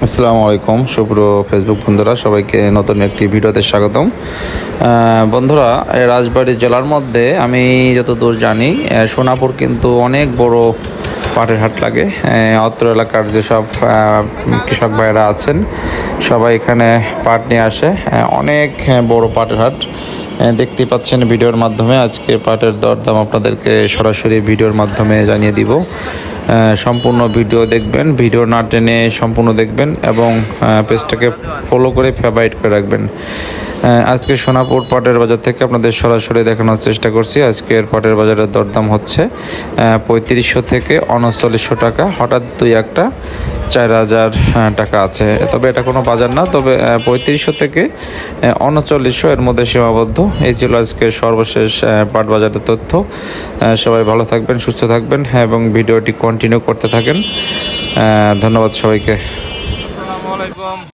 আসসালামু আলাইকুম সুপ্র ফেসবুক বন্ধুরা, সবাইকে নতুন একটি ভিডিওতে স্বাগতম। বন্ধুরা, রাজবাড়ী জেলার মধ্যে আমি যতদূর জানি সোনাপুর কিন্তু অনেক বড় পাটের হাট লাগে। অত্র এলাকার যেসব কৃষক ভাইয়েরা আছেন সবাই এখানে পাট নিয়ে আসে। অনেক বড় পাটের হাট দেখতে পাচ্ছেন ভিডিওর মাধ্যমে। আজকে পাটের দরদাম আপনাদেরকে সরাসরি ভিডিওর মাধ্যমে জানিয়ে দিব। সম্পূর্ণ ভিডিও দেখবেন, ভিডিও না টেনে সম্পূর্ণ দেখবেন এবং পেজটাকে ফলো করে ফেভারিট করে রাখবেন। আজকে সোনাপুর পাটের বাজার থেকে আপনাদের সরাসরি দেখানোর চেষ্টা করছি। আজকের পাটের বাজারের দরদাম হচ্ছে 3500 থেকে 3900 টাকা। হঠাৎ দুই একটা 4000 টাকা আছে, তবে এটা কোনো বাজার না। তবে 3500 থেকে 3900 এর মধ্যে সীমাবদ্ধ। এই ছিল আজকের সর্বশেষ পাট বাজারের তথ্য। সবাই ভালো থাকবেন, সুস্থ থাকবেন এবং ভিডিওটি কন্টিনিউ করতে থাকেন। ধন্যবাদ সবাইকে। আসসালামু আলাইকুম।